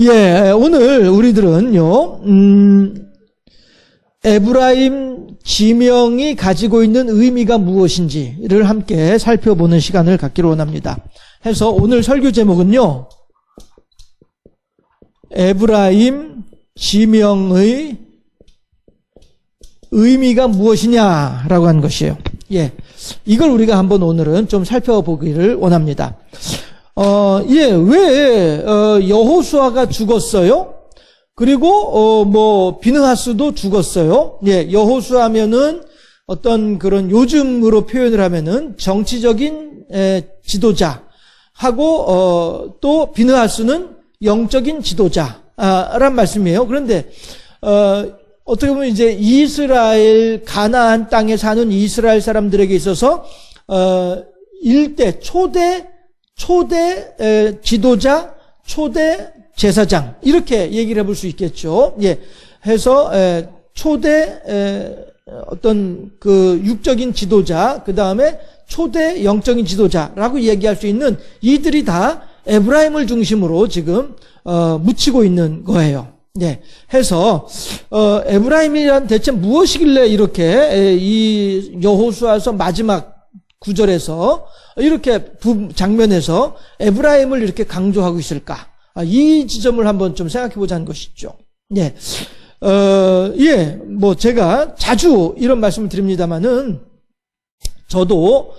오늘 우리들은요, 에브라임 지명이 가지고 있는 의미가 무엇인지를 함께 살펴보는 시간을 갖기로 원합니다. 해서 오늘 설교 제목은요, 에브라임 지명의 의미가 무엇이냐라고 하는 것이에요. 이걸 우리가 한번 오늘은 좀 살펴보기를 원합니다. 왜 여호수아가 죽었어요? 그리고 비느하스도 죽었어요. 여호수아면은 어떤 그런 요즘으로 표현을 하면은 정치적인 지도자하고 또 비느하스는 영적인 지도자란 말씀이에요. 그런데 어떻게 보면 이제 이스라엘 가나안 땅에 사는 이스라엘 사람들에게 있어서 일대 초대 지도자, 초대 제사장 이렇게 얘기를 해볼 수 있겠죠. 해서 초대 어떤 그 육적인 지도자, 그 다음에 초대 영적인 지도자라고 얘기할 수 있는 이들이 다 에브라임을 중심으로 지금 묻히고 있는 거예요. 해서 에브라임이란 대체 무엇이길래 이렇게 이 여호수아서 마지막 구절에서 이렇게 장면에서 에브라임을 이렇게 강조하고 있을까? 이 지점을 한번 좀 생각해 보자는 것이죠. 제가 자주 이런 말씀을 드립니다만은 저도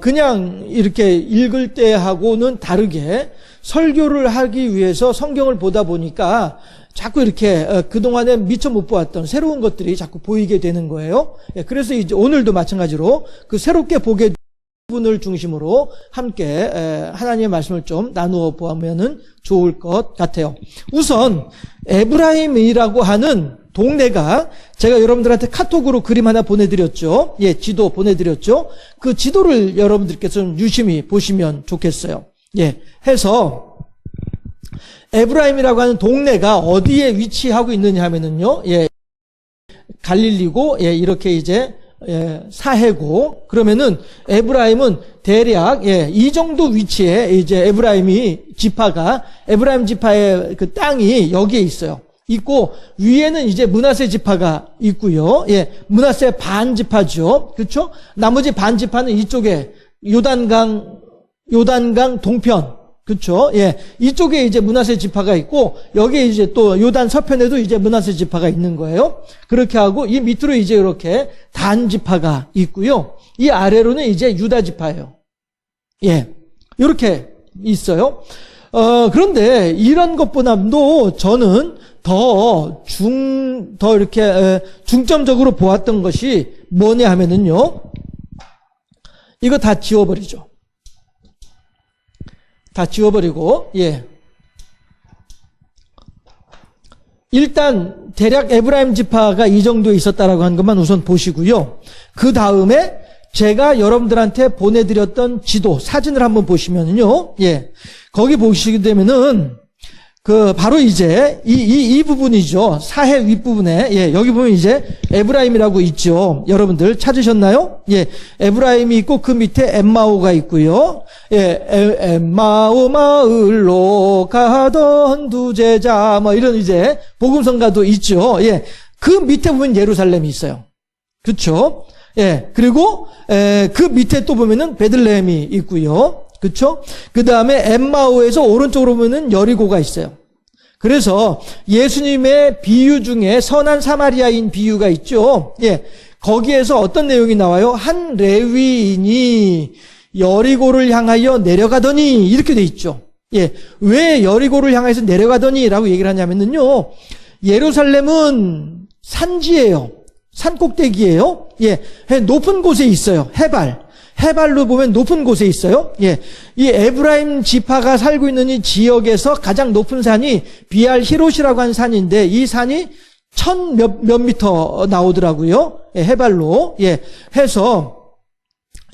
그냥 이렇게 읽을 때하고는 다르게 설교를 하기 위해서 성경을 보다 보니까 자꾸 이렇게 그동안에 미처 못 보았던 새로운 것들이 자꾸 보이게 되는 거예요. 그래서 이제 오늘도 마찬가지로 그 새롭게 보게 된 부분을 중심으로 함께 하나님의 말씀을 좀 나누어 보면은 좋을 것 같아요. 우선 에브라임이라고 하는 동네가 제가 여러분들한테 카톡으로 그림 하나 보내드렸죠. 지도 보내드렸죠. 그 지도를 여러분들께서 좀 유심히 보시면 좋겠어요. 해서 에브라임이라고 하는 동네가 어디에 위치하고 있느냐 하면은요, 갈릴리고, 이렇게 이제, 사해고, 그러면은 에브라임은 대략, 이 정도 위치에 이제 에브라임 지파의 그 땅이 여기에 있어요. 있고, 위에는 이제 므낫세 지파가 있고요. 므낫세 반 지파죠. 그렇죠? 나머지 반 지파는 이쪽에 요단강 동편, 그렇죠? 이쪽에 이제 므낫세 지파가 있고 여기에 이제 또 요단 서편에도 이제 므낫세 지파가 있는 거예요. 그렇게 하고 이 밑으로 이제 이렇게 단 지파가 있고요. 이 아래로는 이제 유다 지파예요. 이렇게 있어요. 그런데 이런 것보다도 저는 더 이렇게 중점적으로 보았던 것이 뭐냐 하면은요. 이거 다 지워버리죠. 다 지워버리고, 일단, 대략 에브라임 지파가 이 정도에 있었다라고 하는 것만 우선 보시고요. 그 다음에 제가 여러분들한테 보내드렸던 지도, 사진을 한번 보시면요. 거기 보시게 되면은, 바로 이제, 이 부분이죠. 사해 윗부분에, 여기 보면 이제 에브라임이라고 있죠. 여러분들 찾으셨나요? 에브라임이 있고 그 밑에 엠마오가 있고요. 엠마오 마을로 가던 두 제자, 이런 이제 복음성가도 있죠. 그 밑에 보면 예루살렘이 있어요. 그렇죠? 그리고, 그 밑에 또 보면은 베들레헴이 있고요. 그렇죠? 그 다음에 엠마오에서 오른쪽으로 보면은 여리고가 있어요. 그래서 예수님의 비유 중에 선한 사마리아인 비유가 있죠. 거기에서 어떤 내용이 나와요? 한 레위인이 여리고를 향하여 내려가더니 이렇게 돼 있죠. 왜 여리고를 향해서 내려가더니라고 얘기를 하냐면요. 예루살렘은 산지예요. 산 꼭대기예요. 높은 곳에 있어요. 해발로 보면 높은 곳에 있어요. 이 에브라임 지파가 살고 있는 이 지역에서 가장 높은 산이 비알 히롯이라고 하는 산인데 이 산이 1000몇 미터 나오더라고요. 해발로. 해서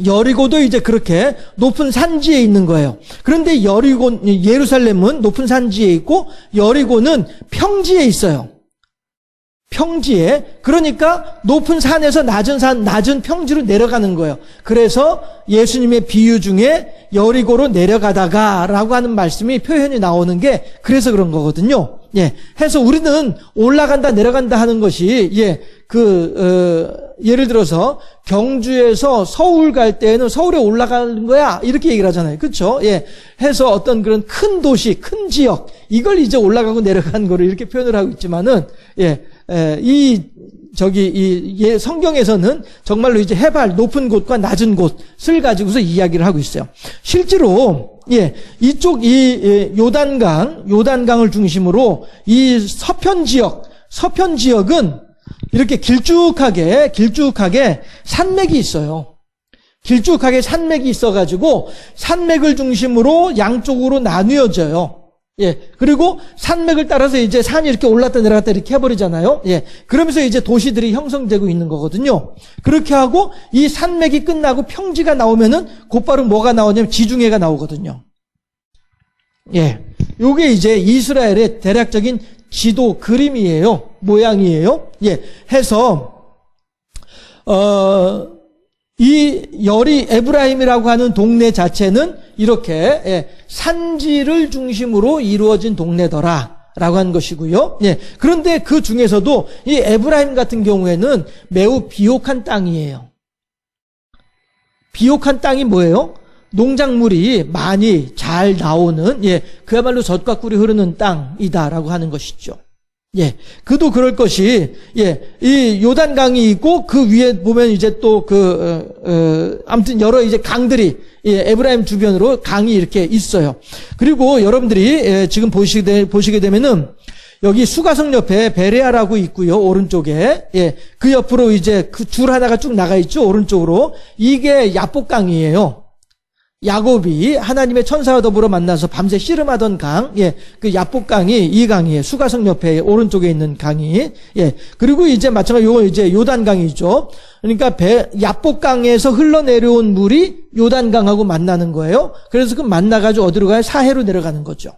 여리고도 이제 그렇게 높은 산지에 있는 거예요. 그런데 예루살렘은 높은 산지에 있고 여리고는 평지에 있어요. 평지에, 그러니까 높은 산에서 낮은 산, 낮은 평지로 내려가는 거예요. 그래서 예수님의 비유 중에 여리고로 내려가다가 라고 하는 말씀이 표현이 나오는 게 그래서 그런 거거든요. 예. 해서 우리는 올라간다, 내려간다 하는 것이, 예를 들어서 경주에서 서울 갈 때는 서울에 올라가는 거야. 이렇게 얘기를 하잖아요. 그렇죠? 예. 해서 어떤 그런 큰 도시, 큰 지역, 이걸 이제 올라가고 내려가는 거를 이렇게 표현을 하고 있지만은, 성경에서는 정말로 이제 해발 높은 곳과 낮은 곳을 가지고서 이야기를 하고 있어요. 실제로, 이쪽 요단강을 중심으로 이 서편 지역은 이렇게 길쭉하게 산맥이 있어요. 길쭉하게 산맥이 있어가지고 산맥을 중심으로 양쪽으로 나뉘어져요. 그리고 산맥을 따라서 이제 산이 이렇게 올랐다 내려갔다 이렇게 해버리잖아요. 그러면서 이제 도시들이 형성되고 있는 거거든요. 그렇게 하고 이 산맥이 끝나고 평지가 나오면은 곧바로 뭐가 나오냐면 지중해가 나오거든요. 요게 이제 이스라엘의 대략적인 지도 그림이에요. 모양이에요. 해서, 이 에브라임이라고 하는 동네 자체는 이렇게 산지를 중심으로 이루어진 동네더라라고 하는 것이고요. 그런데 그 중에서도 이 에브라임 같은 경우에는 매우 비옥한 땅이에요. 비옥한 땅이 뭐예요? 농작물이 많이 잘 나오는, 그야말로 젖과 꿀이 흐르는 땅이다라고 하는 것이죠. 그도 그럴 것이, 이 요단강이 있고, 그 위에 보면 이제 또 아무튼 여러 이제 강들이, 에브라임 주변으로 강이 이렇게 있어요. 그리고 여러분들이, 지금 보시게 되면은, 여기 수가성 옆에 베레아라고 있고요, 오른쪽에. 그 옆으로 이제 그 줄 하나가 쭉 나가 있죠, 오른쪽으로. 이게 야복강이에요. 야곱이 하나님의 천사와 더불어 만나서 밤새 씨름하던 강, 그 야복강이 이 강이에요. 수가성 옆에 오른쪽에 있는 강이. 그리고 이제 마찬가지로 요거 이제 요단강이죠. 그러니까 야복강에서 흘러내려온 물이 요단강하고 만나는 거예요. 그래서 그 만나가지고 어디로 가요? 사해로 내려가는 거죠.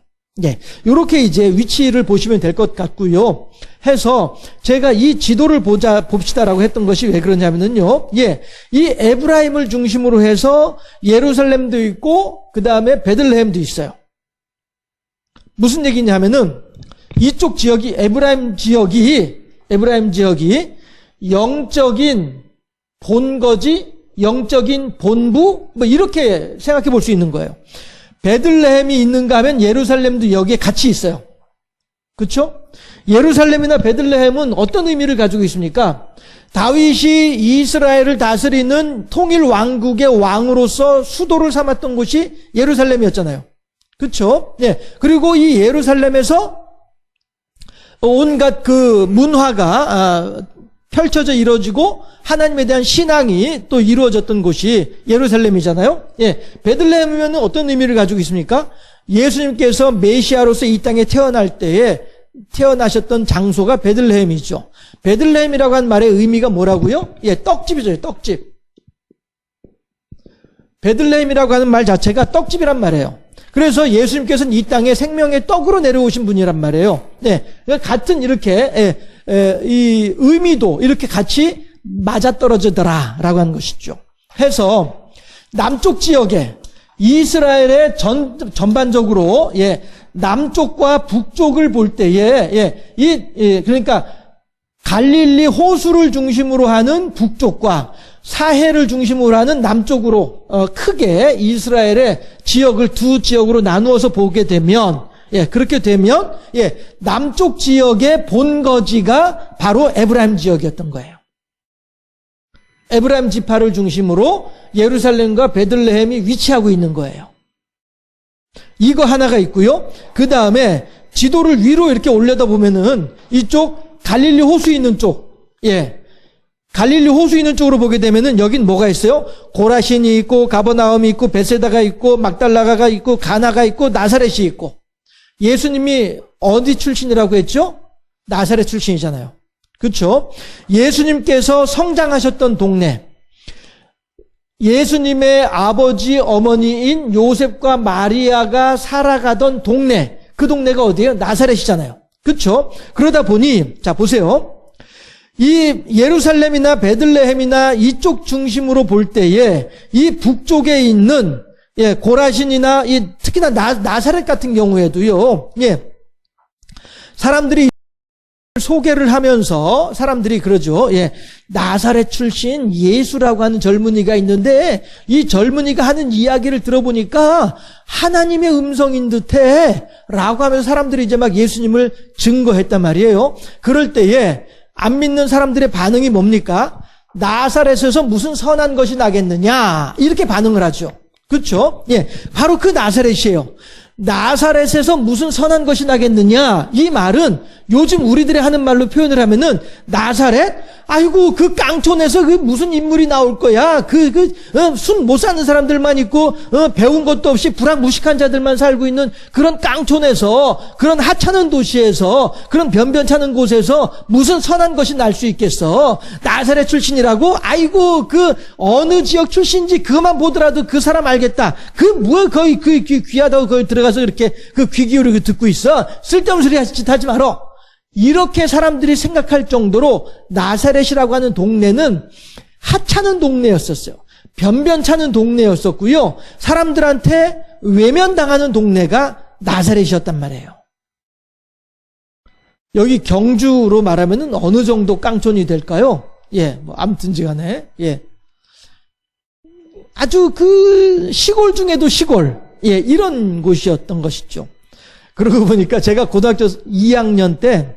요렇게 이제 위치를 보시면 될 것 같고요. 해서 제가 이 지도를 봅시다라고 했던 것이 왜 그러냐면요. 이 에브라임을 중심으로 해서 예루살렘도 있고 그 다음에 베들레헴도 있어요. 무슨 얘기냐면은 이쪽 지역이 에브라임 지역이 영적인 본거지, 영적인 본부 뭐 이렇게 생각해 볼 수 있는 거예요. 베들레헴이 있는가 하면 예루살렘도 여기에 같이 있어요. 그렇죠? 예루살렘이나 베들레헴은 어떤 의미를 가지고 있습니까? 다윗이 이스라엘을 다스리는 통일 왕국의 왕으로서 수도를 삼았던 곳이 예루살렘이었잖아요. 그렇죠? 그리고 이 예루살렘에서 온갖 그 문화가 펼쳐져 이루어지고 하나님에 대한 신앙이 또 이루어졌던 곳이 예루살렘이잖아요. 베들레헴은 어떤 의미를 가지고 있습니까? 예수님께서 메시아로서 이 땅에 태어날 때에 태어나셨던 장소가 베들레헴이죠. 베들레헴이라고 한 말의 의미가 뭐라고요? 떡집이죠, 떡집. 베들레헴이라고 하는 말 자체가 떡집이란 말이에요. 그래서 예수님께서는 이 땅에 생명의 떡으로 내려오신 분이란 말이에요. 같은 이렇게 이 의미도 이렇게 같이 맞아떨어지더라라고 하는 것이죠. 해서 남쪽 지역에 이스라엘의 전반적으로 남쪽과 북쪽을 볼 때에 그러니까 갈릴리 호수를 중심으로 하는 북쪽과 사해를 중심으로 하는 남쪽으로 크게 이스라엘의 지역을 두 지역으로 나누어서 보게 되면 그렇게 되면 남쪽 지역의 본거지가 바로 에브라임 지역이었던 거예요. 에브라임 지파를 중심으로 예루살렘과 베들레헴이 위치하고 있는 거예요. 이거 하나가 있고요. 그 다음에 지도를 위로 이렇게 올려다 보면은 이쪽 갈릴리 호수 있는 쪽, 갈릴리 호수 있는 쪽으로 보게 되면은 여긴 뭐가 있어요? 고라신이 있고 가버나움이 있고 베세다가 있고 막달라가가 있고 가나가 있고 나사렛이 있고. 예수님이 어디 출신이라고 했죠? 나사렛 출신이잖아요. 그렇죠? 예수님께서 성장하셨던 동네, 예수님의 아버지 어머니인 요셉과 마리아가 살아가던 동네, 그 동네가 어디예요? 나사렛이잖아요. 그렇죠? 그러다 보니 자 보세요. 이 예루살렘이나 베들레헴이나 이쪽 중심으로 볼 때에 이 북쪽에 있는 고라신이나 특히나 나사렛 같은 경우에도요. 사람들이 소개를 하면서 사람들이 그러죠. 나사렛 출신 예수라고 하는 젊은이가 있는데 이 젊은이가 하는 이야기를 들어보니까 하나님의 음성인 듯해 라고 하면서 사람들이 이제 막 예수님을 증거했단 말이에요. 그럴 때에 안 믿는 사람들의 반응이 뭡니까? 나사렛에서 무슨 선한 것이 나겠느냐 이렇게 반응을 하죠. 그렇죠? 바로 그 나사렛이에요. 나사렛에서 무슨 선한 것이 나겠느냐? 이 말은 요즘 우리들이 하는 말로 표현을 하면은 나사렛? 아이고 그 깡촌에서 그 무슨 인물이 나올 거야? 순 못 사는 사람들만 있고 배운 것도 없이 불황무식한 자들만 살고 있는 그런 깡촌에서 그런 하찮은 도시에서 그런 변변찮은 곳에서 무슨 선한 것이 날 수 있겠어? 나사렛 출신이라고? 아이고 그 어느 지역 출신인지 그것만 보더라도 그 사람 알겠다. 거의 귀하다고 거기 들어가서 이렇게 귀 기울이고 듣고 있어? 쓸데없는 소리 하지 말어. 이렇게 사람들이 생각할 정도로 나사렛이라고 하는 동네는 하찮은 동네였었어요. 변변찮은 동네였었고요. 사람들한테 외면당하는 동네가 나사렛이었단 말이에요. 여기 경주로 말하면 어느 정도 깡촌이 될까요? 아무튼지 간에. 아주 시골 중에도 시골. 이런 곳이었던 것이죠. 그러고 보니까 제가 고등학교 2학년 때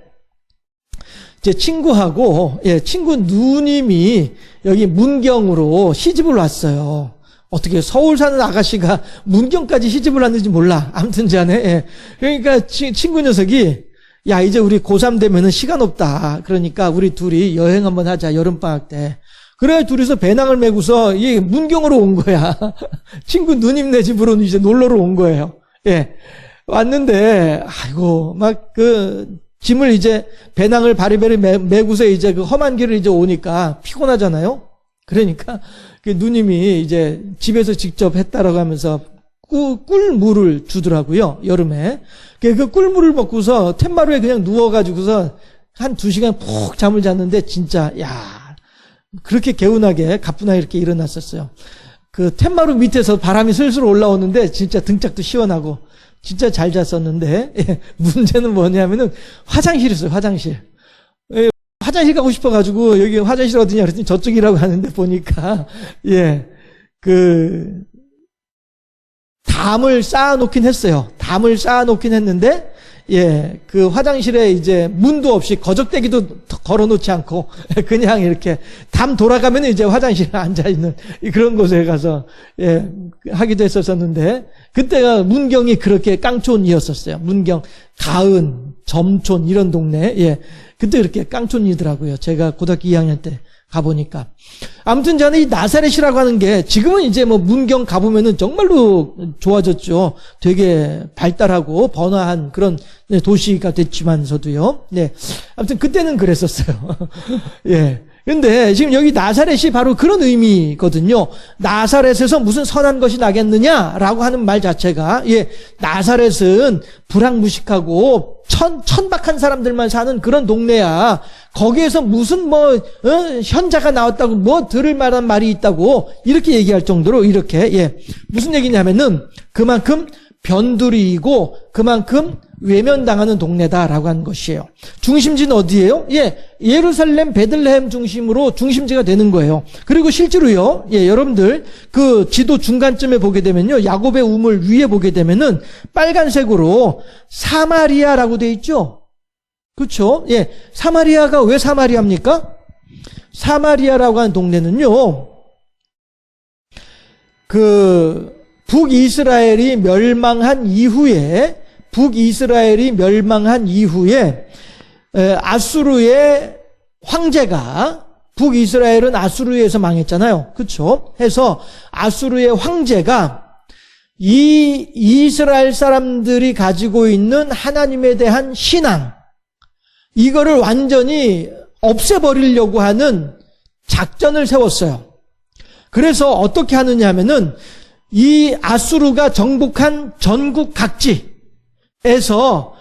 제 친구하고 친구 누님이 여기 문경으로 시집을 왔어요. 어떻게 서울 사는 아가씨가 문경까지 시집을 왔는지 몰라. 아무튼 자네. 그러니까 친구 녀석이 야 이제 우리 고3 되면은 시간 없다. 그러니까 우리 둘이 여행 한번 하자. 여름방학 때. 그래 둘이서 배낭을 메고서 문경으로 온 거야. 친구 누님 네 집으로 이제 놀러로 온 거예요. 왔는데 아이고 막 짐을 이제 배낭을 바리바리 메고서 이제 험한 길을 이제 오니까 피곤하잖아요. 그러니까 누님이 이제 집에서 직접 했다라고 하면서 꿀물을 주더라고요. 여름에. 그 꿀물을 먹고서 툇마루에 그냥 누워가지고서 한 2시간 푹 잠을 잤는데 진짜 그렇게 개운하게 가뿐하게 이렇게 일어났었어요. 툇마루 밑에서 바람이 슬슬 올라오는데 진짜 등짝도 시원하고 진짜 잘 잤었는데 문제는 뭐냐면은 화장실이었어요. 화장실. 화장실 가고 싶어가지고 여기 화장실 어디냐 그랬더니 저쪽이라고 하는데 보니까 담을 쌓아놓긴 했어요. 담을 쌓아놓긴 했는데 그 화장실에 이제 문도 없이 거적대기도 걸어놓지 않고 그냥 이렇게 담 돌아가면 이제 화장실에 앉아있는 그런 곳에 가서 하기도 했었는데 그때가 문경이 그렇게 깡촌이었었어요. 문경, 가은, 점촌 이런 동네 그때 그렇게 깡촌이더라고요. 제가 고등학교 2학년 때 가보니까. 아무튼 저는 이 나사렛이라고 하는 게 지금은 이제 문경 가보면은 정말로 좋아졌죠. 되게 발달하고 번화한 그런 도시가 됐지만서도요. 아무튼 그때는 그랬었어요. 근데 지금 여기 나사렛이 바로 그런 의미거든요. 나사렛에서 무슨 선한 것이 나겠느냐라고 하는 말 자체가 나사렛은 불황무식하고 천박한 사람들만 사는 그런 동네야. 거기에서 무슨 현자가 나왔다고 들을 만한 말이 있다고 이렇게 얘기할 정도로 이렇게 무슨 얘기냐면은 그만큼 변두리이고 그만큼 외면당하는 동네다라고 하는 것이에요. 중심지는 어디예요? 예루살렘, 베들레헴 중심으로 중심지가 되는 거예요. 그리고 실제로요, 여러분들 그 지도 중간쯤에 보게 되면요, 야곱의 우물 위에 보게 되면은 빨간색으로 사마리아라고 돼 있죠. 그렇죠? 사마리아가 왜 사마리아입니까? 사마리아라고 하는 동네는요, 북이스라엘이 멸망한 이후에 아수르의 황제가, 북이스라엘은 아수르에서 망했잖아요. 그렇죠? 해서 아수르의 황제가 이 이스라엘 사람들이 가지고 있는 하나님에 대한 신앙, 이거를 완전히 없애버리려고 하는 작전을 세웠어요. 그래서 어떻게 하느냐 하면은 이 아수르가 정복한 전국 각지에서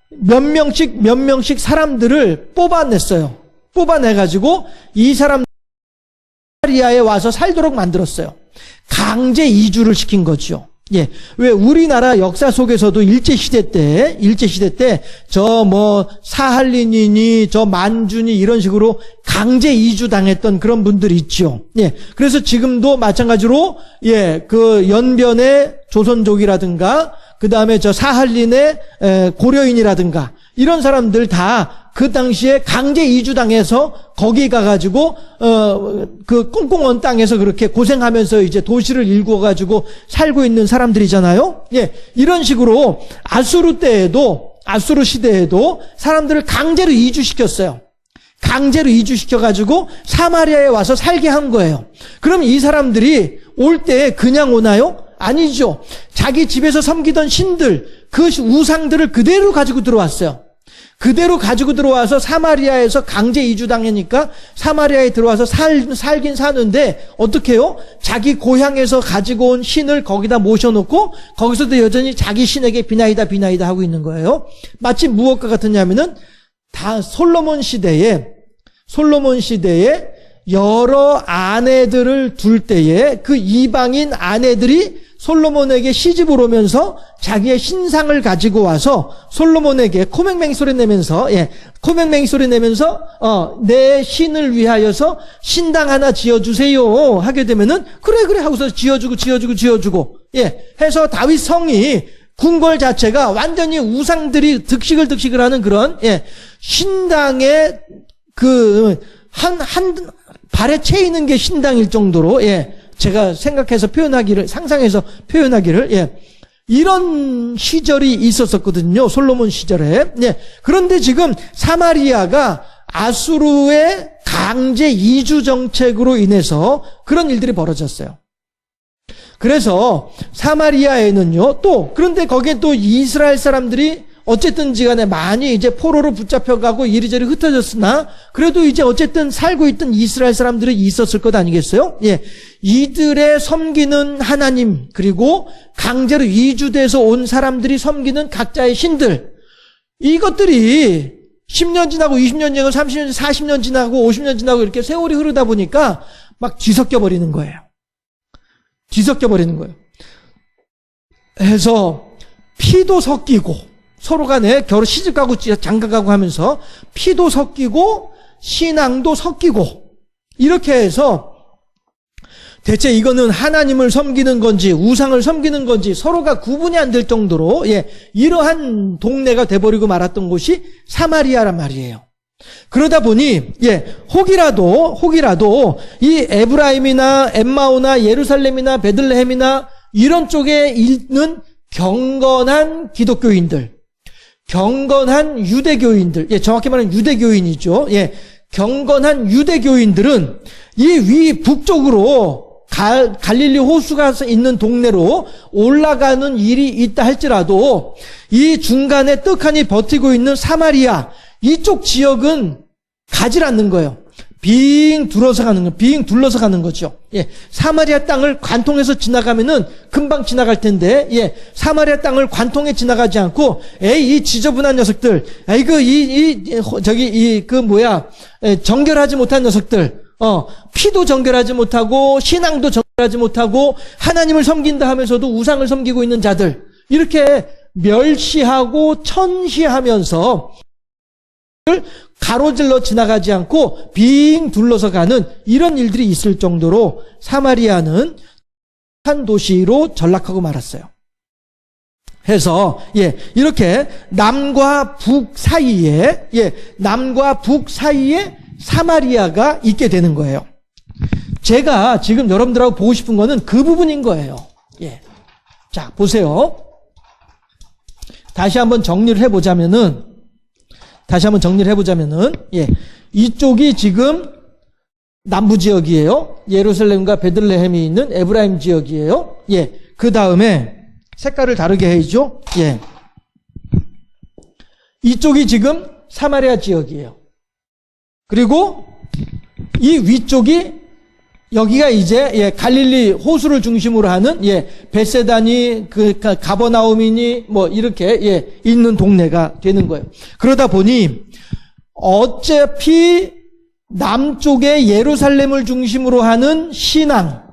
몇 명씩 사람들을 뽑아냈어요. 뽑아내가지고 이 사람 사마리아에 와서 살도록 만들었어요. 강제 이주를 시킨 거죠. 예. 왜 우리나라 역사 속에서도 일제시대 때 저 뭐 사할린이니 저 만주니 이런 식으로 강제 이주 당했던 그런 분들이 있죠. 예. 그래서 지금도 마찬가지로 예, 그 연변의 조선족이라든가 그다음에 저 사할린의 고려인이라든가 이런 사람들 다 그 당시에 강제 이주당해서 거기 가가지고 그 꽁꽁 땅에서 그렇게 고생하면서 이제 도시를 일구어가지고 살고 있는 사람들이잖아요. 예, 이런 식으로 아수르 시대에도 사람들을 강제로 이주시켰어요. 강제로 이주시켜가지고 사마리아에 와서 살게 한 거예요. 그럼 이 사람들이 올 때 그냥 오나요? 아니죠. 자기 집에서 섬기던 신들, 그 우상들을 그대로 가지고 들어왔어요. 그대로 가지고 들어와서 사마리아에서 강제 이주당하니까 사마리아에 들어와서 살긴 사는데 어떻게 해요? 자기 고향에서 가지고 온 신을 거기다 모셔놓고 거기서도 여전히 자기 신에게 비나이다 하고 있는 거예요. 마치 무엇과 같으냐면은 다 솔로몬 시대에 여러 아내들을 둘 때에 그 이방인 아내들이 솔로몬에게 시집을 오면서 자기의 신상을 가지고 와서 솔로몬에게 코맹맹이 소리 내면서 내 신을 위하여서 신당 하나 지어주세요 하게 되면은 그래 하고서 지어주고 해서 다윗 성이 궁궐 자체가 완전히 우상들이 득식을 하는 그런 신당의 그 한 발에 채이는 게 신당일 정도로 제가 상상해서 표현하기를 이런 시절이 있었었거든요. 솔로몬 시절에. 그런데 지금 사마리아가 아수르의 강제 이주 정책으로 인해서 그런 일들이 벌어졌어요. 그래서 사마리아에는요, 그런데 거기에 또 이스라엘 사람들이 어쨌든지 간에 많이 이제 포로로 붙잡혀가고 이리저리 흩어졌으나 그래도 이제 어쨌든 살고 있던 이스라엘 사람들이 있었을 것 아니겠어요? 이들의 섬기는 하나님, 그리고 강제로 이주돼서 온 사람들이 섬기는 각자의 신들, 이것들이 10년 지나고 20년 지나고 30년, 40년 지나고 50년 지나고 이렇게 세월이 흐르다 보니까 막 뒤섞여 버리는 거예요. 해서 피도 섞이고 서로 간에 시집가고 장가가고 하면서 피도 섞이고 신앙도 섞이고 이렇게 해서 대체 이거는 하나님을 섬기는 건지 우상을 섬기는 건지 서로가 구분이 안 될 정도로 이러한 동네가 돼버리고 말았던 곳이 사마리아란 말이에요. 그러다 보니 혹이라도 이 에브라임이나 엠마오나 예루살렘이나 베들레헴이나 이런 쪽에 있는 경건한 기독교인들, 경건한 유대교인들, 정확히 말하면 유대교인이죠. 경건한 유대교인들은 이 위 북쪽으로 갈릴리 호수가 있는 동네로 올라가는 일이 있다 할지라도 이 중간에 떡하니 버티고 있는 사마리아, 이쪽 지역은 가질 않는 거예요. 빙 둘러서 가는 거죠. 사마리아 땅을 관통해서 지나가면은 금방 지나갈 텐데, 사마리아 땅을 관통해 지나가지 않고, 이 지저분한 녀석들, 정결하지 못한 녀석들, 피도 정결하지 못하고, 신앙도 정결하지 못하고, 하나님을 섬긴다 하면서도 우상을 섬기고 있는 자들, 이렇게 멸시하고 천시하면서, 가로질러 지나가지 않고 빙 둘러서 가는 이런 일들이 있을 정도로 사마리아는 한 도시로 전락하고 말았어요. 해서 이렇게 남과 북 사이에 사마리아가 있게 되는 거예요. 제가 지금 여러분들하고 보고 싶은 거는 그 부분인 거예요. 자, 보세요. 다시 한번 정리를 해보자면은 이쪽이 지금 남부 지역이에요. 예루살렘과 베들레헴이 있는 에브라임 지역이에요. 그 다음에 색깔을 다르게 해야죠. 이쪽이 지금 사마리아 지역이에요. 그리고 이 위쪽이 여기가 이제 갈릴리 호수를 중심으로 하는 벳세다니 가버나움이니 이렇게 있는 동네가 되는 거예요. 그러다 보니 어차피 남쪽의 예루살렘을 중심으로 하는 신앙,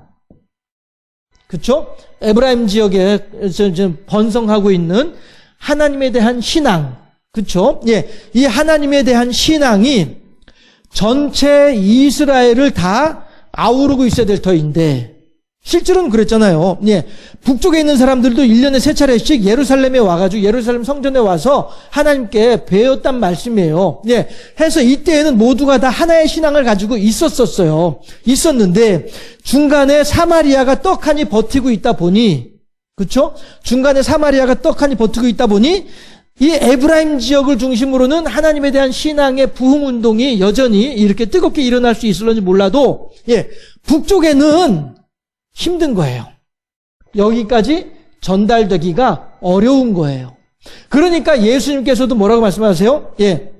그렇죠? 에브라임 지역에 번성하고 있는 하나님에 대한 신앙, 그렇죠? 예, 이 하나님에 대한 신앙이 전체 이스라엘을 다 아우르고 있어야 될 터인데 실제로는 그랬잖아요. 예, 북쪽에 있는 사람들도 1년에 3차례씩 예루살렘에 와가지고 예루살렘 성전에 와서 하나님께 배웠단 말씀이에요. 예, 해서 이때에는 모두가 다 하나의 신앙을 가지고 있었는데 중간에 사마리아가 떡하니 버티고 있다 보니, 그렇죠? 중간에 사마리아가 떡하니 버티고 있다 보니 이 에브라임 지역을 중심으로는 하나님에 대한 신앙의 부흥운동이 여전히 이렇게 뜨겁게 일어날 수 있을런지 몰라도, 예, 북쪽에는 힘든 거예요. 여기까지 전달되기가 어려운 거예요. 그러니까 예수님께서도 뭐라고 말씀하세요? 예.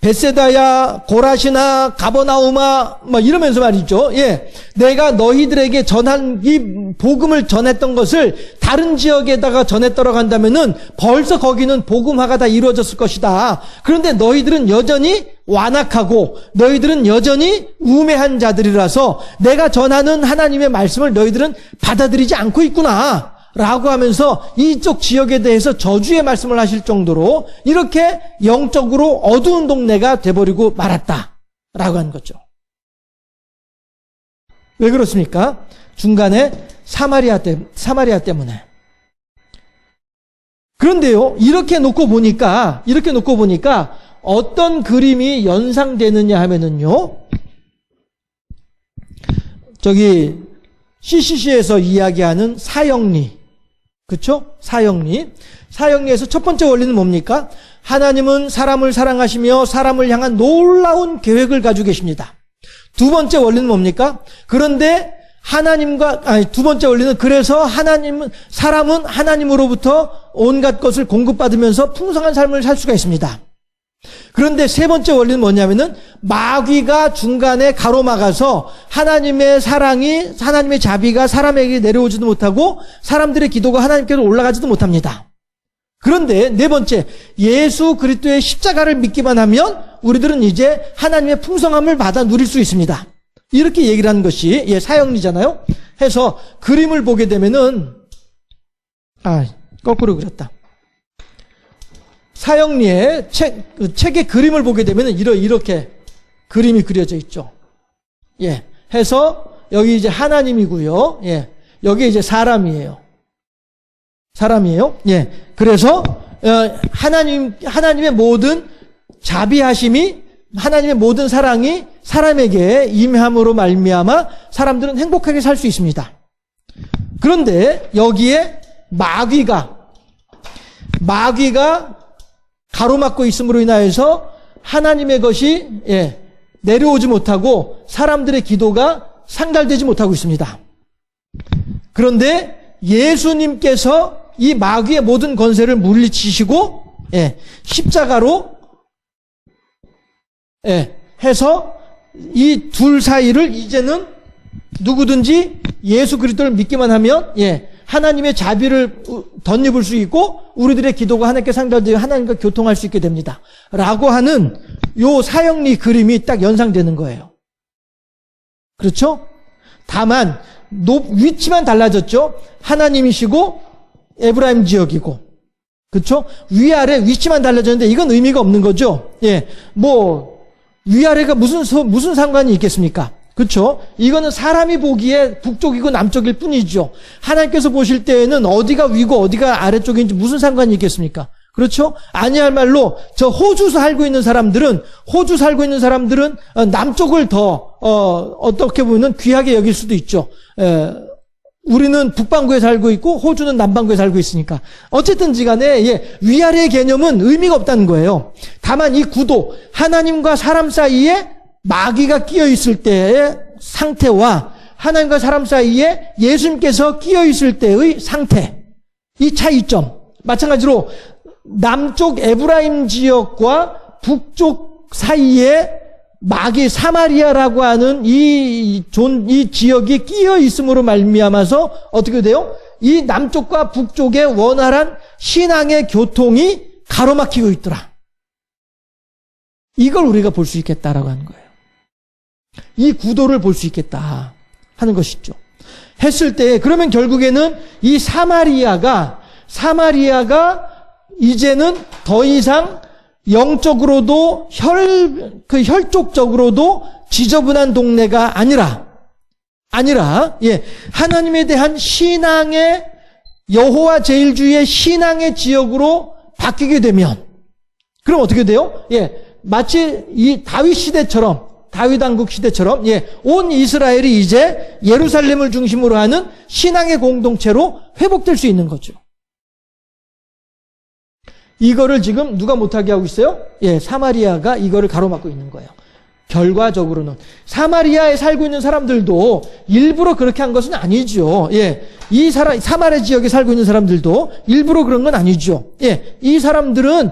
벳세다야, 고라시나, 가버나우마, 이러면서 말이죠. 예. 내가 너희들에게 전한 이 복음을 전했던 것을 다른 지역에다가 전했더라고 한다면은 벌써 거기는 복음화가 다 이루어졌을 것이다. 그런데 너희들은 여전히 완악하고 너희들은 여전히 우매한 자들이라서 내가 전하는 하나님의 말씀을 너희들은 받아들이지 않고 있구나. 라고 하면서 이쪽 지역에 대해서 저주의 말씀을 하실 정도로 이렇게 영적으로 어두운 동네가 돼버리고 말았다. 라고 하는 거죠. 왜 그렇습니까? 중간에 사마리아 때문에. 그런데요, 이렇게 놓고 보니까 어떤 그림이 연상되느냐 하면은요, 저기 CCC에서 이야기하는 사형리, 그렇죠? 사형리에서 첫 번째 원리는 뭡니까? 하나님은 사람을 사랑하시며 사람을 향한 놀라운 계획을 가지고 계십니다. 두 번째 원리는 뭡니까? 그런데 두 번째 원리는 그래서 사람은 하나님으로부터 온갖 것을 공급받으면서 풍성한 삶을 살 수가 있습니다. 그런데 세 번째 원리는 뭐냐면은 마귀가 중간에 가로막아서 하나님의 자비가 사람에게 내려오지도 못하고 사람들의 기도가 하나님께로 올라가지도 못합니다. 그런데 네 번째, 예수 그리스도의 십자가를 믿기만 하면 우리들은 이제 하나님의 풍성함을 받아 누릴 수 있습니다. 이렇게 얘기를 하는 것이 사형리잖아요. 해서 그림을 보게 되면은 거꾸로 그렸다. 사형리의 책의 그림을 보게 되면 이렇게 그림이 그려져 있죠. 예. 해서 여기 이제 하나님이고요. 예. 여기 이제 사람이에요. 예. 그래서 하나님의 모든 자비하심이, 하나님의 모든 사랑이 사람에게 임함으로 말미암아 사람들은 행복하게 살 수 있습니다. 그런데 여기에 마귀가 가로막고 있음으로 인하여서 하나님의 것이 내려오지 못하고 사람들의 기도가 상달되지 못하고 있습니다. 그런데 예수님께서 이 마귀의 모든 권세를 물리치시고 십자가로 해서 이 둘 사이를 이제는 누구든지 예수 그리스도를 믿기만 하면 하나님의 자비를 덧입을 수 있고 우리들의 기도가 하나님께 상달되어 하나님과 교통할 수 있게 됩니다. 라고 하는 요 사형리 그림이 딱 연상되는 거예요. 그렇죠? 다만 위치만 달라졌죠. 하나님이시고 에브라임 지역이고, 그렇죠? 위아래 위치만 달라졌는데 이건 의미가 없는 거죠. 위아래가 무슨 상관이 있겠습니까? 그렇죠? 이거는 사람이 보기에 북쪽이고 남쪽일 뿐이죠. 하나님께서 보실 때에는 어디가 위고 어디가 아래쪽인지 무슨 상관이 있겠습니까? 그렇죠? 아니할 말로 호주 살고 있는 사람들은 남쪽을 더 어떻게 보면 귀하게 여길 수도 있죠. 우리는 북반구에 살고 있고 호주는 남반구에 살고 있으니까 어쨌든지 간에 위아래의 개념은 의미가 없다는 거예요. 다만 이 구도, 하나님과 사람 사이에 마귀가 끼어 있을 때의 상태와 하나님과 사람 사이에 예수님께서 끼어 있을 때의 상태, 이 차이점, 마찬가지로 남쪽 에브라임 지역과 북쪽 사이에 마귀 사마리아라고 하는 이 지역이 끼어 있음으로 말미암아서 어떻게 돼요? 이 남쪽과 북쪽의 원활한 신앙의 교통이 가로막히고 있더라. 이걸 우리가 볼 수 있겠다라고 하는 거예요. 이 구도를 볼 수 있겠다 하는 것이죠. 했을 때 그러면 결국에는 이 사마리아가 이제는 더 이상 영적으로도 혈족적으로도 지저분한 동네가 아니라 하나님에 대한 신앙의 여호와 제일주의의 신앙의 지역으로 바뀌게 되면 그럼 어떻게 돼요? 마치 이 다윗 시대처럼 다윗 왕국 시대처럼 온 이스라엘이 이제 예루살렘을 중심으로 하는 신앙의 공동체로 회복될 수 있는 거죠. 이거를 지금 누가 못하게 하고 있어요? 사마리아가 이거를 가로막고 있는 거예요. 결과적으로는 사마리아에 살고 있는 사람들도 일부러 그렇게 한 것은 아니죠. 이 사마리아 지역에 살고 있는 사람들도 일부러 그런 건 아니죠. 이 사람들은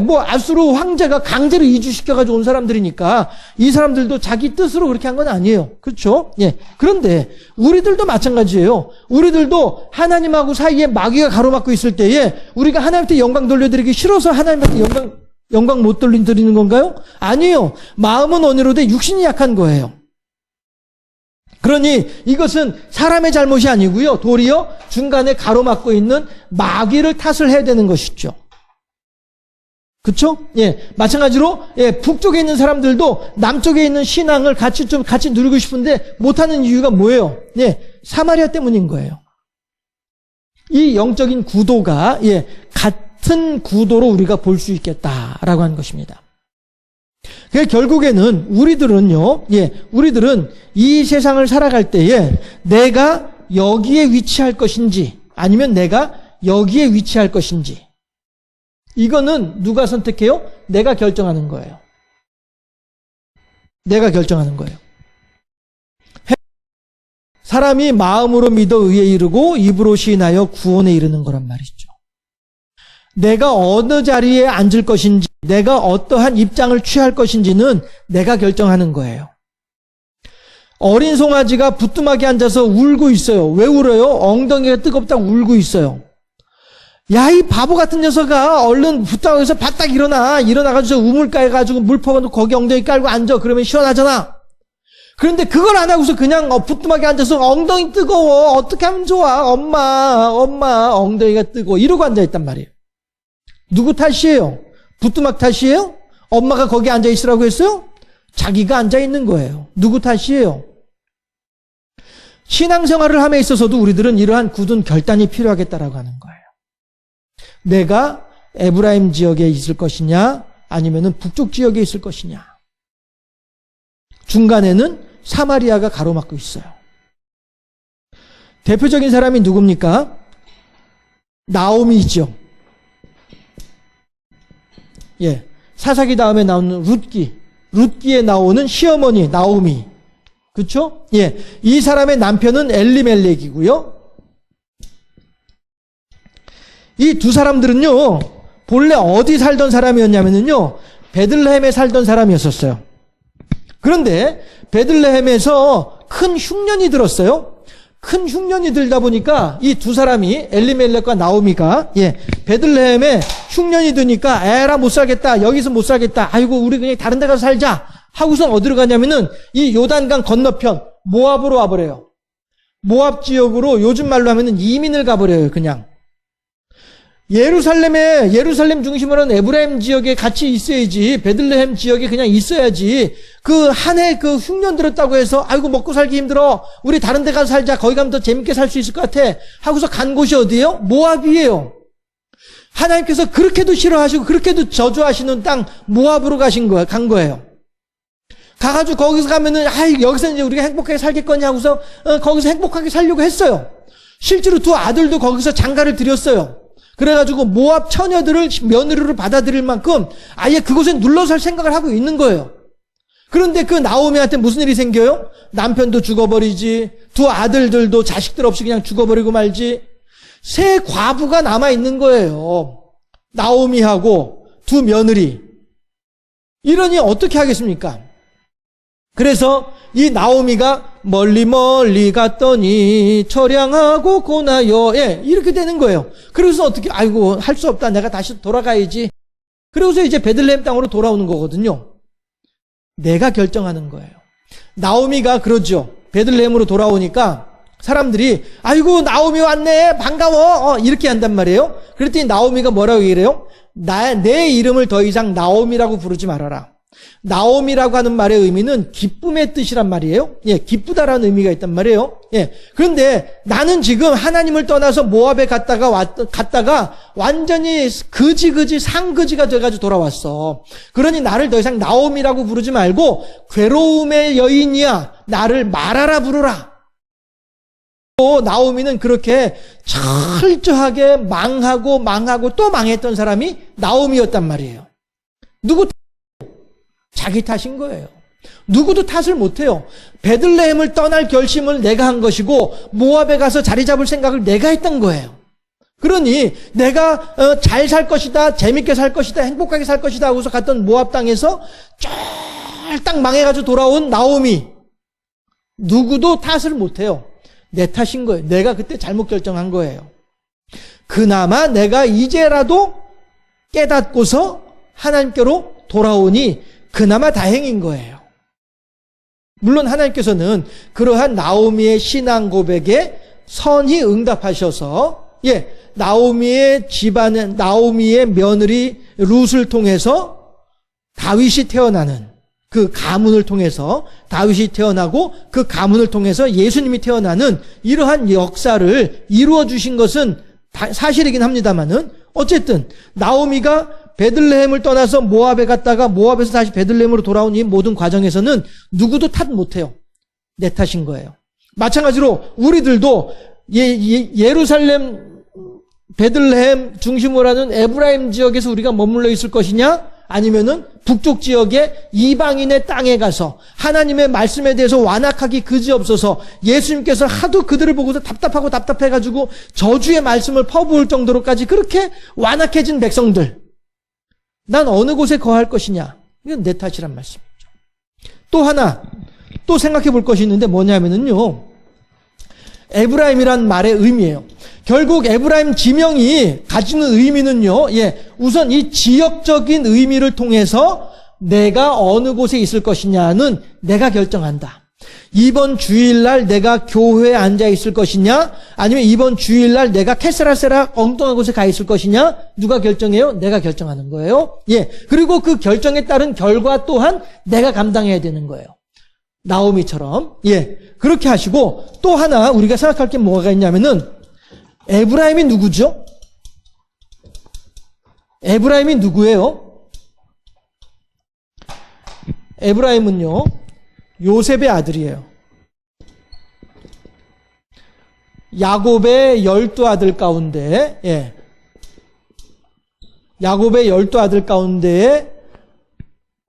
뭐 아수르 황제가 강제로 이주시켜가지고 온 사람들이니까 이 사람들도 자기 뜻으로 그렇게 한 건 아니에요. 그렇죠? 그런데 우리들도 마찬가지예요. 우리들도 하나님하고 사이에 마귀가 가로막고 있을 때에 우리가 하나님한테 영광 돌려드리기 싫어서 하나님한테 영광 못 돌려드리는 건가요? 아니에요. 마음은 온유로되 육신이 약한 거예요. 그러니 이것은 사람의 잘못이 아니고요. 도리어 중간에 가로막고 있는 마귀를 탓을 해야 되는 것이죠. 그렇죠? 마찬가지로 북쪽에 있는 사람들도 남쪽에 있는 신앙을 같이 누리고 싶은데 못하는 이유가 뭐예요? 사마리아 때문인 거예요. 이 영적인 구도가 같은 구도로 우리가 볼 수 있겠다라고 하는 것입니다. 그러니까 결국에는 우리들은 이 세상을 살아갈 때에 내가 여기에 위치할 것인지 아니면 내가 여기에 위치할 것인지 이거는 누가 선택해요? 내가 결정하는 거예요. 내가 결정하는 거예요. 사람이 마음으로 믿어 의에 이르고 입으로 시인하여 구원에 이르는 거란 말이죠. 내가 어느 자리에 앉을 것인지 내가 어떠한 입장을 취할 것인지는 내가 결정하는 거예요. 어린 송아지가 부뚜막에 앉아서 울고 있어요. 왜 울어요? 엉덩이가 뜨겁다고 울고 있어요. 야, 이 바보 같은 녀석아, 얼른 부뚜막에서 바딱 일어나가지고 우물가에 가지고 물 퍼가지고 거기 엉덩이 깔고 앉아. 그러면 시원하잖아. 그런데 그걸 안 하고서 그냥 부뚜막에 앉아서 엉덩이 뜨거워. 어떻게 하면 좋아? 엄마, 엉덩이가 뜨거워. 이러고 앉아있단 말이에요. 누구 탓이에요? 부뚜막 탓이에요? 엄마가 거기 앉아있으라고 했어요? 자기가 앉아있는 거예요. 누구 탓이에요? 신앙생활을 함에 있어서도 우리들은 이러한 굳은 결단이 필요하겠다라고 하는 거예요. 내가 에브라임 지역에 있을 것이냐 아니면은 북쪽 지역에 있을 것이냐. 중간에는 사마리아가 가로막고 있어요. 대표적인 사람이 누굽니까? 나오미죠. 사사기 다음에 나오는 룻기에 나오는 시어머니 나오미. 그렇죠? 이 사람의 남편은 엘리멜렉이고요. 이 두 사람들은요, 본래 어디 살던 사람이었냐면요, 베들레헴에 살던 사람이었었어요. 그런데 베들레헴에서 큰 흉년이 들었어요. 큰 흉년이 들다 보니까 이 두 사람이 엘리멜렉과 나오미가 베들레헴에 흉년이 드니까 에라 못 살겠다. 여기서 못 살겠다. 아이고 우리 그냥 다른 데 가서 살자. 하고선 어디로 가냐면은 이 요단강 건너편 모압으로 와버려요. 모압 지역으로 요즘 말로 하면은 이민을 가버려요. 그냥. 예루살렘 중심으로 하는 에브라임 지역에 같이 있어야지. 베들레헴 지역에 그냥 있어야지. 그 한 해 그 흉년 들었다고 해서 아이고 먹고 살기 힘들어. 우리 다른 데 가서 살자. 거기 가면 더 재밌게 살 수 있을 것 같아. 하고서 간 곳이 어디예요? 모압이에요. 하나님께서 그렇게도 싫어하시고 그렇게도 저주하시는 땅 모압으로 간 거예요. 가가지고 거기서 가면은 여기서 이제 우리가 행복하게 살겠거냐 하고서 거기서 행복하게 살려고 했어요. 실제로 두 아들도 거기서 장가를 들였어요. 그래가지고 모압 처녀들을 며느리로 받아들일 만큼 아예 그곳에 눌러 살 생각을 하고 있는 거예요. 그런데 그 나오미한테 무슨 일이 생겨요? 남편도 죽어버리지, 두 아들들도 자식들 없이 그냥 죽어버리고 말지, 세 과부가 남아있는 거예요. 나오미하고 두 며느리. 이러니 어떻게 하겠습니까? 그래서 이 나오미가 멀리 갔더니 처량하고 고나요. 이렇게 되는 거예요. 그래서 어떻게, 아이고, 할 수 없다. 내가 다시 돌아가야지. 그래서 이제 베들레헴 땅으로 돌아오는 거거든요. 내가 결정하는 거예요. 나오미가 그러죠. 베들레헴으로 돌아오니까 사람들이 아이고 나오미 왔네 반가워 이렇게 한단 말이에요. 그랬더니 나오미가 뭐라고 얘기해요? 내 이름을 더 이상 나오미라고 부르지 말아라. 나오미라고 하는 말의 의미는 기쁨의 뜻이란 말이에요. 예, 기쁘다라는 의미가 있단 말이에요. 예. 그런데 나는 지금 하나님을 떠나서 모압에 갔다가 완전히 상거지가 돼가지고 돌아왔어. 그러니 나를 더 이상 나오미라고 부르지 말고 괴로움의 여인이야. 나를 마라라 부르라. 또 나오미는 그렇게 철저하게 망하고 또 망했던 사람이 나오미였단 말이에요. 누구 자기 탓인 거예요. 누구도 탓을 못해요. 베들레헴을 떠날 결심을 내가 한 것이고 모압에 가서 자리 잡을 생각을 내가 했던 거예요. 그러니 내가 잘 살 것이다, 재밌게 살 것이다, 행복하게 살 것이다 하고서 갔던 모압 땅에서 쫄딱 망해가지고 돌아온 나오미, 누구도 탓을 못해요. 내 탓인 거예요. 내가 그때 잘못 결정한 거예요. 그나마 내가 이제라도 깨닫고서 하나님께로 돌아오니 그나마 다행인 거예요. 물론 하나님께서는 그러한 나오미의 신앙 고백에 선히 응답하셔서 나오미의 집안은 나오미의 며느리 룻을 통해서 다윗이 태어나는 그 가문을 통해서 다윗이 태어나고 그 가문을 통해서 예수님이 태어나는 이러한 역사를 이루어 주신 것은 사실이긴 합니다만은 어쨌든 나오미가 베들레헴을 떠나서 모압에 갔다가 모압에서 다시 베들레헴으로 돌아온 이 모든 과정에서는 누구도 탓 못해요. 내 탓인 거예요. 마찬가지로 우리들도 예루살렘 베들레헴 중심으로 하는 에브라임 지역에서 우리가 머물러 있을 것이냐, 아니면은 북쪽 지역의 이방인의 땅에 가서 하나님의 말씀에 대해서 완악하기 그지없어서 예수님께서 하도 그들을 보고서 답답해가지고 저주의 말씀을 퍼부을 정도로까지 그렇게 완악해진 백성들, 난 어느 곳에 거할 것이냐? 이건 내 탓이란 말씀이죠. 또 하나, 또 생각해 볼 것이 있는데 뭐냐면은요, 에브라임이란 말의 의미예요. 결국 에브라임 지명이 가지는 의미는요, 우선 이 지역적인 의미를 통해서 내가 어느 곳에 있을 것이냐는 내가 결정한다. 이번 주일날 내가 교회에 앉아 있을 것이냐, 아니면 이번 주일날 내가 캐세라세라 엉뚱한 곳에 가 있을 것이냐, 누가 결정해요? 내가 결정하는 거예요. 그리고 그 결정에 따른 결과 또한 내가 감당해야 되는 거예요. 나오미처럼. 그렇게 하시고, 또 하나 우리가 생각할 게 뭐가 있냐면은, 에브라임이 누구죠? 에브라임이 누구예요? 에브라임은요, 요셉의 아들이에요. 야곱의 12아들 가운데, 야곱의 12아들 가운데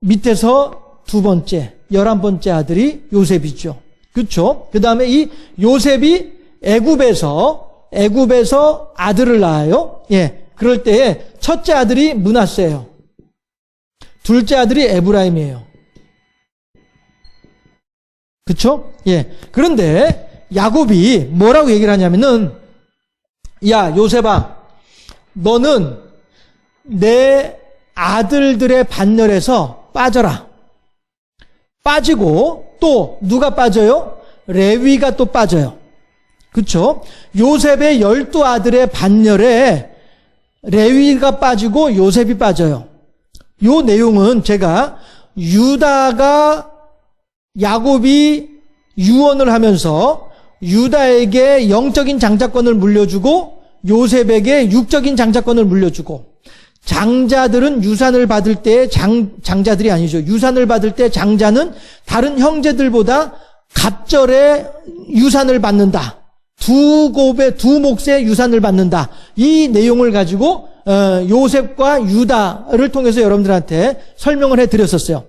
밑에서 두 번째, 11번째 아들이 요셉이죠. 그렇죠? 그 다음에 이 요셉이 애굽에서 아들을 낳아요. 그럴 때에 첫째 아들이 므낫세예요. 둘째 아들이 에브라임이에요. 그렇죠? 그런데 야곱이 뭐라고 얘기를 하냐면은, 야 요셉아, 너는 내 아들들의 반열에서 빠져라. 빠지고 또 누가 빠져요? 레위가 또 빠져요. 그렇죠? 요셉의 12아들의 반열에 레위가 빠지고 요셉이 빠져요. 요 내용은 제가 유다가 야곱이 유언을 하면서 유다에게 영적인 장자권을 물려주고 요셉에게 육적인 장자권을 물려주고, 장자들은 유산을 받을 때 장자들이 아니죠. 유산을 받을 때 장자는 다른 형제들보다 갑절의 유산을 받는다. 두 몫의 유산을 받는다. 이 내용을 가지고 요셉과 유다를 통해서 여러분들한테 설명을 해드렸었어요.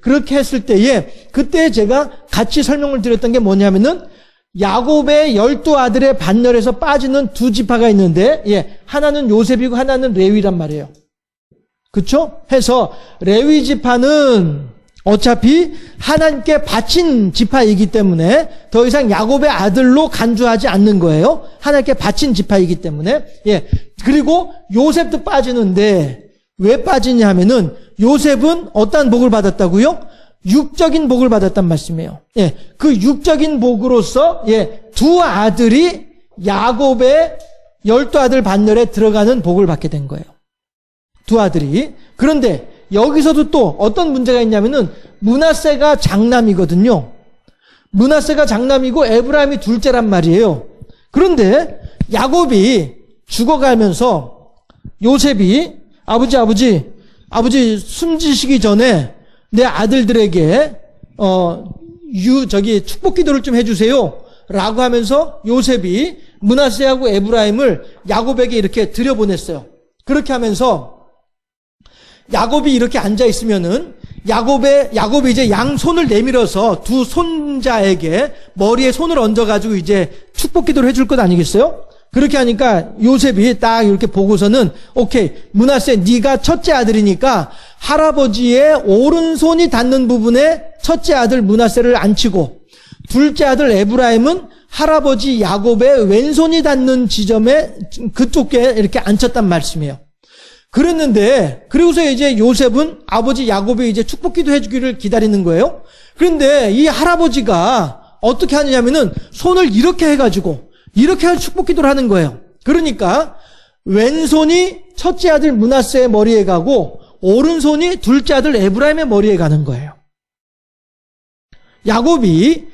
그렇게 했을 때에 그때 제가 같이 설명을 드렸던 게 뭐냐면은, 야곱의 12아들의 반열에서 빠지는 두 지파가 있는데, 하나는 요셉이고 하나는 레위란 말이에요. 그쵸? 해서 레위 지파는 어차피 하나님께 바친 지파이기 때문에 더 이상 야곱의 아들로 간주하지 않는 거예요. 하나님께 바친 지파이기 때문에. 그리고 요셉도 빠지는데 왜 빠지냐 하면은, 요셉은 어떠한 복을 받았다고요? 육적인 복을 받았단 말씀이에요. 예, 그 육적인 복으로서 두 아들이 야곱의 12아들 반열에 들어가는 복을 받게 된 거예요. 두 아들이. 그런데 여기서도 또 어떤 문제가 있냐면은 므낫세가 장남이거든요. 므낫세가 장남이고 에브라임이 둘째란 말이에요. 그런데 야곱이 죽어가면서 요셉이 아버지 숨지시기 전에 내 아들들에게 축복 기도를 좀 해주세요 라고 하면서 요셉이 므낫세하고 에브라임을 야곱에게 이렇게 들여보냈어요. 그렇게 하면서 야곱이 이렇게 앉아 있으면은 야곱이 이제 양손을 내밀어서 두 손자에게 머리에 손을 얹어가지고 이제 축복 기도를 해줄 것 아니겠어요? 그렇게 하니까 요셉이 딱 이렇게 보고서는 오케이, 므낫세 네가 첫째 아들이니까 할아버지의 오른손이 닿는 부분에 첫째 아들 므낫세를 앉히고 둘째 아들 에브라임은 할아버지 야곱의 왼손이 닿는 지점에 그쪽에 이렇게 앉혔단 말씀이에요. 그랬는데 그리고서 이제 요셉은 아버지 야곱이 이제 축복기도 해주기를 기다리는 거예요. 그런데 이 할아버지가 어떻게 하느냐면은 손을 이렇게 해가지고 이렇게 축복기도를 하는 거예요. 그러니까 왼손이 첫째 아들 므낫세의 머리에 가고 오른손이 둘째 아들 에브라임의 머리에 가는 거예요. 야곱이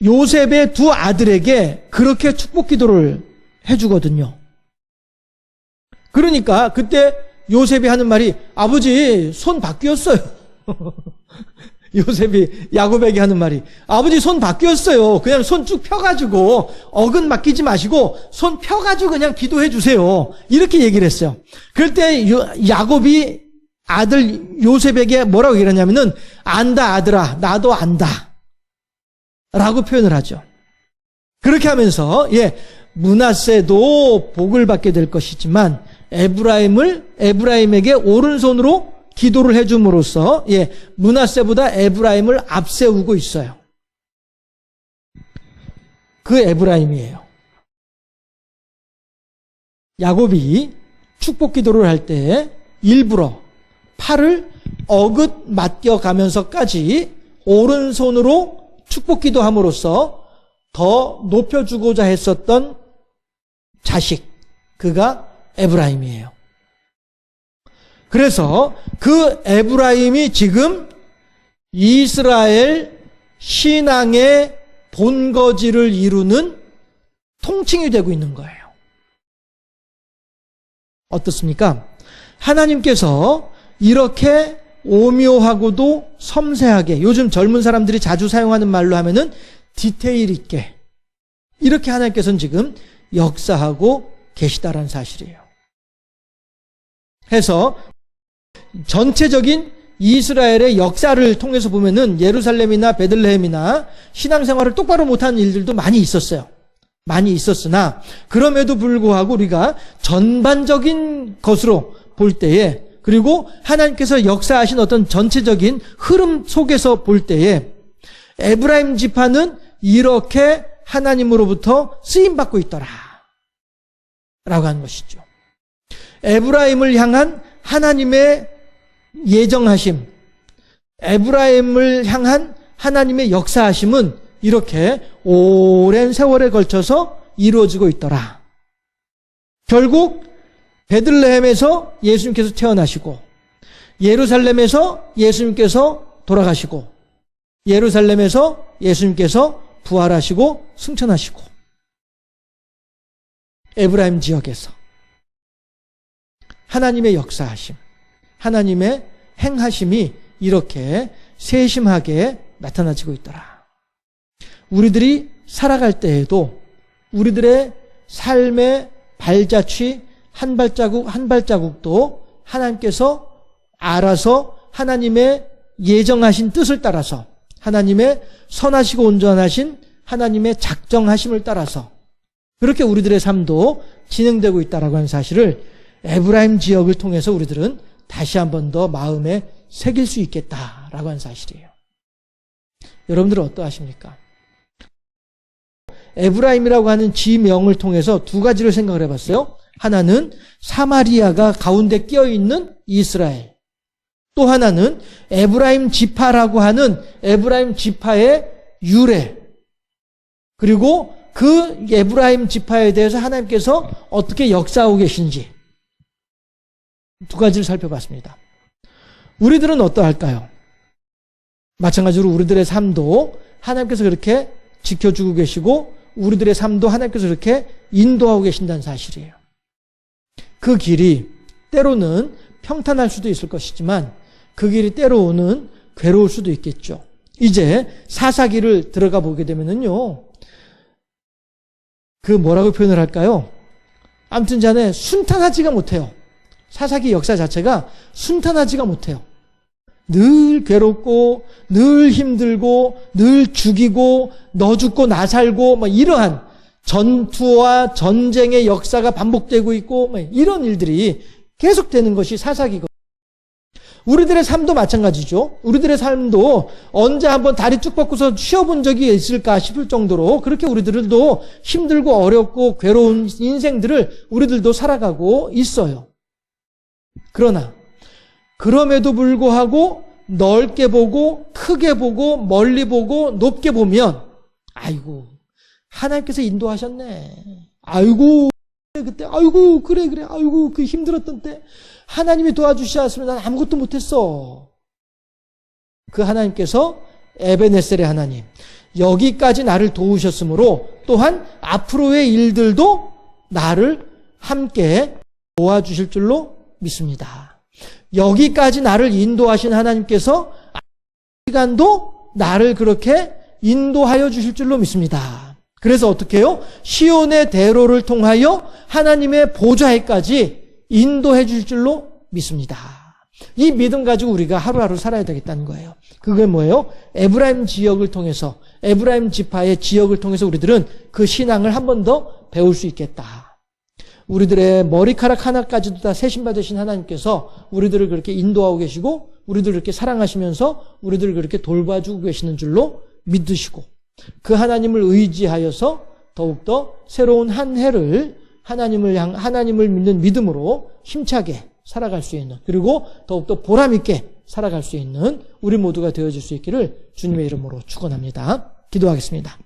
요셉의 두 아들에게 그렇게 축복기도를 해주거든요. 그러니까 그때 요셉이 하는 말이 아버지 손 바뀌었어요. 요셉이 야곱에게 하는 말이 아버지 손 바뀌었어요. 그냥 손 쭉 펴가지고 어근 맡기지 마시고 손 펴가지고 그냥 기도해 주세요. 이렇게 얘기를 했어요. 그럴 때 야곱이 아들 요셉에게 뭐라고 얘기를 하냐면은 안다 아들아 나도 안다 라고 표현을 하죠. 그렇게 하면서 므낫세도 복을 받게 될 것이지만 에브라임에게 오른손으로 기도를 해줌으로써 므낫세보다 에브라임을 앞세우고 있어요. 그 에브라임이에요. 야곱이 축복 기도를 할 때 일부러 팔을 어긋 맡겨가면서까지 오른손으로 축복 기도함으로써 더 높여주고자 했었던 자식, 그가 에브라임이에요. 그래서 그 에브라임이 지금 이스라엘 신앙의 본거지를 이루는 통칭이 되고 있는 거예요. 어떻습니까? 하나님께서 이렇게 오묘하고도 섬세하게, 요즘 젊은 사람들이 자주 사용하는 말로 하면은 디테일 있게, 이렇게 하나님께서는 지금 역사하고 계시다라는 사실이에요. 해서 전체적인 이스라엘의 역사를 통해서 보면은 예루살렘이나 베들레헴이나 신앙생활을 똑바로 못하는 일들도 많이 있었어요. 많이 있었으나 그럼에도 불구하고 우리가 전반적인 것으로 볼 때에, 그리고 하나님께서 역사하신 어떤 전체적인 흐름 속에서 볼 때에 에브라임 지파는 이렇게 하나님으로부터 쓰임받고 있더라 라고 하는 것이죠. 에브라임을 향한 하나님의 예정하심, 에브라임을 향한 하나님의 역사하심은 이렇게 오랜 세월에 걸쳐서 이루어지고 있더라. 결국 베들레헴에서 예수님께서 태어나시고, 예루살렘에서 예수님께서 돌아가시고, 예루살렘에서 예수님께서 부활하시고 승천하시고, 에브라임 지역에서 하나님의 역사하심, 하나님의 행하심이 이렇게 세심하게 나타나지고 있더라. 우리들이 살아갈 때에도 우리들의 삶의 발자취 한 발자국 한 발자국도 하나님께서 알아서 하나님의 예정하신 뜻을 따라서, 하나님의 선하시고 온전하신 하나님의 작정하심을 따라서 그렇게 우리들의 삶도 진행되고 있다라고 하는 사실을 에브라임 지역을 통해서 우리들은 다시 한 번 더 마음에 새길 수 있겠다라고 하는 사실이에요. 여러분들은 어떠하십니까? 에브라임이라고 하는 지명을 통해서 두 가지를 생각을 해봤어요. 하나는 사마리아가 가운데 끼어있는 이스라엘, 또 하나는 에브라임 지파라고 하는 에브라임 지파의 유래. 그리고 그 에브라임 지파에 대해서 하나님께서 어떻게 역사하고 계신지 두 가지를 살펴봤습니다. 우리들은 어떠할까요? 마찬가지로 우리들의 삶도 하나님께서 그렇게 지켜주고 계시고 우리들의 삶도 하나님께서 그렇게 인도하고 계신다는 사실이에요. 그 길이 때로는 평탄할 수도 있을 것이지만 그 길이 때로는 괴로울 수도 있겠죠. 이제 사사기를 들어가 보게 되면은요, 그 뭐라고 표현을 할까요? 아무튼 간에 순탄하지가 못해요. 사사기 역사 자체가 순탄하지가 못해요. 늘 괴롭고 늘 힘들고 늘 죽이고 너 죽고 나 살고 뭐 이러한 전투와 전쟁의 역사가 반복되고 있고 뭐 이런 일들이 계속되는 것이 사사기거든요. 우리들의 삶도 마찬가지죠. 우리들의 삶도 언제 한번 다리 쭉 뻗고서 쉬어본 적이 있을까 싶을 정도로 그렇게 우리들도 힘들고 어렵고 괴로운 인생들을 우리들도 살아가고 있어요. 그러나 그럼에도 불구하고 넓게 보고 크게 보고 멀리 보고 높게 보면 아이고 하나님께서 인도하셨네. 아이고 그때 아이고 그래 아이고 그 힘들었던 때 하나님이 도와주셨으면 난 아무것도 못했어. 그 하나님께서 에베네셀의 하나님 여기까지 나를 도우셨으므로 또한 앞으로의 일들도 나를 함께 도와주실 줄로 믿습니다. 여기까지 나를 인도하신 하나님께서 시간도 나를 그렇게 인도하여 주실 줄로 믿습니다. 그래서 어떻게 해요? 시온의 대로를 통하여 하나님의 보좌에까지 인도해 줄 줄로 믿습니다. 이 믿음 가지고 우리가 하루하루 살아야 되겠다는 거예요. 그게 뭐예요? 에브라임 지역을 통해서 에브라임 지파의 지역을 통해서 우리들은 그 신앙을 한 번 더 배울 수 있겠다. 우리들의 머리카락 하나까지도 다 세신받으신 하나님께서 우리들을 그렇게 인도하고 계시고 우리들을 그렇게 사랑하시면서 우리들을 그렇게 돌봐주고 계시는 줄로 믿으시고 그 하나님을 의지하여서 더욱더 새로운 한 해를 하나님을 믿는 믿음으로 힘차게 살아갈 수 있는 그리고 더욱더 보람 있게 살아갈 수 있는 우리 모두가 되어질 수 있기를 주님의 이름으로 축원합니다. 기도하겠습니다.